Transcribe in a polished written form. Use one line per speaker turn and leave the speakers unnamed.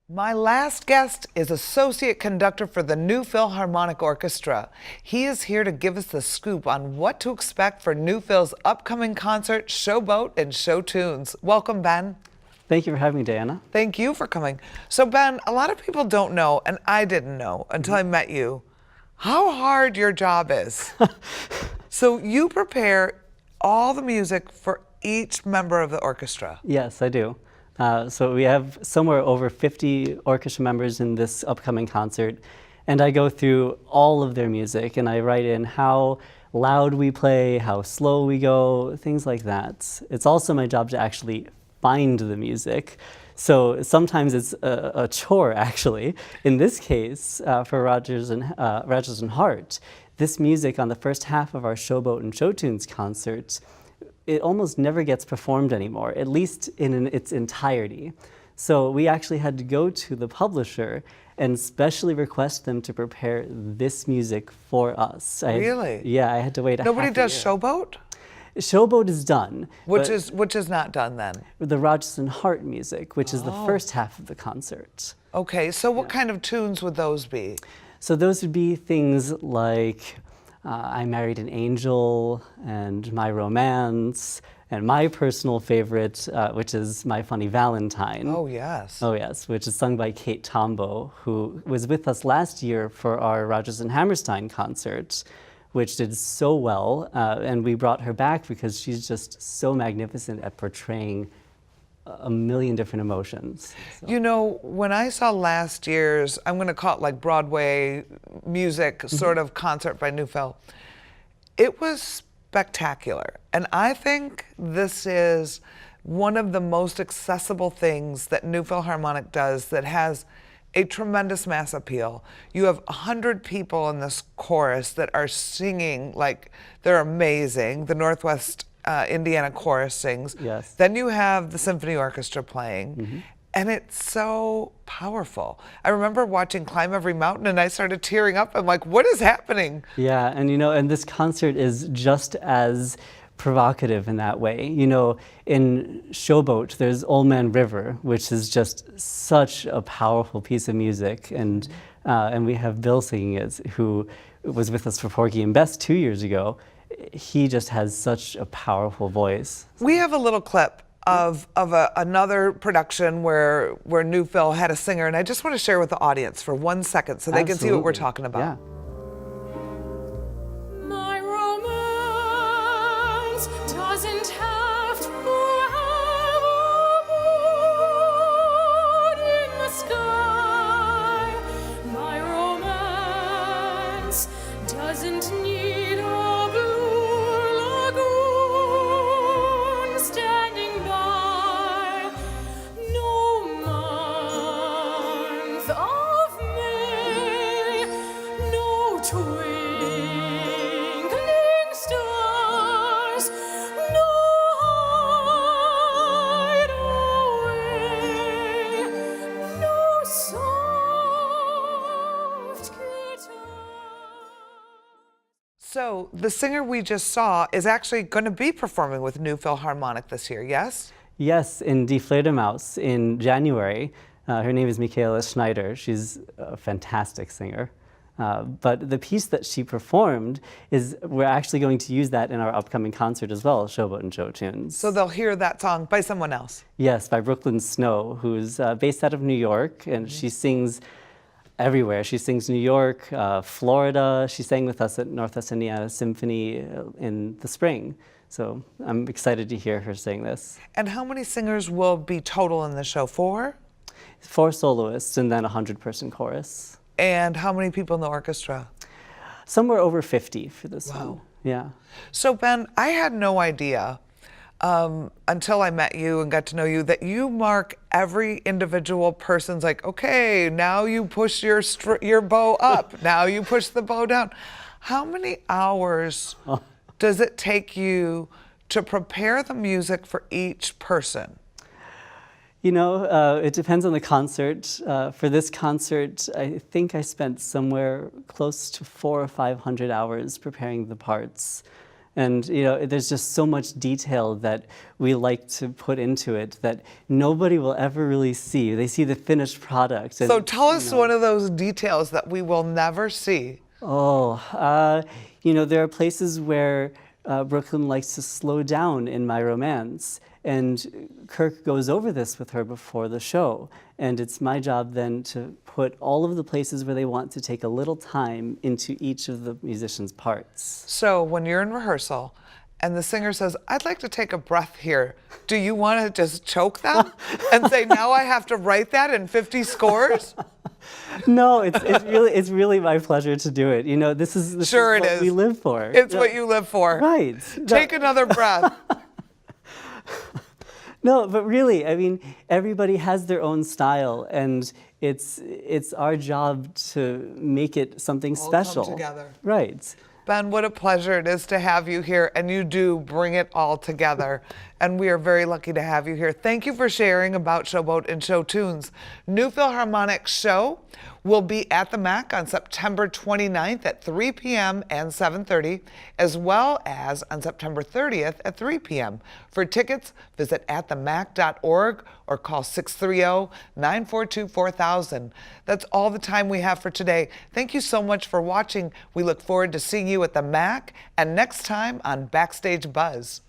My last guest is Associate Conductor for the new Philharmonic Orchestra. He is here to give us the scoop on what to expect for New Phil's upcoming concert, Showboat and Show Tunes. Welcome, Ben.
Thank you for having me, Diana.
Thank you for coming. So, Ben, a lot of people don't know, and I didn't know until I met you, how hard your job is. So you prepare all the music for each member of the orchestra.
Yes, I do. So we have somewhere over 50 orchestra members in this upcoming concert, and I go through all of their music and I write in how loud we play, how slow we go, things like that. It's also my job to actually find the music. So sometimes it's a chore, actually. In this case, for Rodgers and Hart, this music on the first half of our Showboat and Show Tunes concert, it almost never gets performed anymore, at least in its entirety. So we actually had to go to the publisher and specially request them to prepare this music for us.
Really?
Yeah, I had to wait.
Nobody does Showboat?
Showboat is done.
Which is not done then?
The Rodgers and Hart music, which is the first half of the concert.
Okay, so what kind of tunes would those be?
So those would be things like I Married an Angel, and My Romance, and my personal favorite, which is My Funny Valentine.
Oh, yes.
Oh, yes, which is sung by Kate Tombo, who was with us last year for our Rodgers and Hammerstein concert, which did so well, and we brought her back because she's just so magnificent at portraying a million different emotions. So.
You know, when I saw last year's, I'm going to call it like Broadway music sort of concert by New Phil, it was spectacular. And I think this is one of the most accessible things that New Philharmonic does that has a tremendous mass appeal. You have 100 people in this chorus that are singing like they're amazing. The Northwest Indiana Chorus sings.
Yes.
Then you have the symphony orchestra playing, and it's so powerful. I remember watching Climb Every Mountain, and I started tearing up. I'm like, what is happening?
Yeah, and you know, and this concert is just as provocative in that way. You know, in Showboat, there's Old Man River, which is just such a powerful piece of music, and we have Bill singing it, who was with us for Porgy and Bess 2 years ago. He just has such a powerful voice.
We have a little clip of another production where New Phil had a singer, and I just want to share with the audience for 1 second so they can see what we're talking about.
Yeah.
My romance doesn't have to have a moon in the sky. My romance doesn't need a
So the singer we just saw is actually going to be performing with New Philharmonic this year, yes?
Yes, in Die Fledermaus in January. Her name is Michaela Schneider. She's a fantastic singer. But the piece that she performed is, we're actually going to use that in our upcoming concert as well, Showboat and Show Tunes.
So they'll hear that song by someone else?
Yes, by Brooklyn Snow, who's based out of New York, and she sings everywhere. She sings New York, Florida. She sang with us at Northwest Indiana Symphony in the spring. So I'm excited to hear her sing this.
And how many singers will be total in the show? 4?
4 soloists and then a 100-person chorus.
And how many people in the orchestra?
Somewhere over 50 for this one. Yeah.
So Ben, I had no idea until I met you and got to know you that you mark every individual person's like, okay, now you push your bow up, now you push the bow down. How many hours does it take you to prepare the music for each person?
You know, it depends on the concert. For this concert, I think I spent somewhere close to 400 or 500 hours preparing the parts. And there's just so much detail that we like to put into it that nobody will ever really see. They see the finished product. And,
So tell us one of those details that we will never see.
There are places where Brooklyn likes to slow down in My Romance. And Kirk goes over this with her before the show. And it's my job then to put all of the places where they want to take a little time into each of the musicians' parts.
So when you're in rehearsal and the singer says, I'd like to take a breath here, do you want to just choke them and say, now I have to write that in 50 scores?
No, it's really my pleasure to do it. This is what we live for.
It's what you live for.
Right.
Take another breath.
No, but really, I mean, everybody has their own style, and it's our job to make it something special.
All come together.
Right.
Ben, what a pleasure it is to have you here, and you do bring it all together. And we are very lucky to have you here. Thank you for sharing about Showboat and Show Tunes. New Philharmonic show will be at the MAC on September 29th at 3 p.m. and 7:30, as well as on September 30th at 3 p.m. For tickets, visit atthemac.org or call 630-942-4000. That's all the time we have for today. Thank you so much for watching. We look forward to seeing you at the MAC and next time on Backstage Buzz.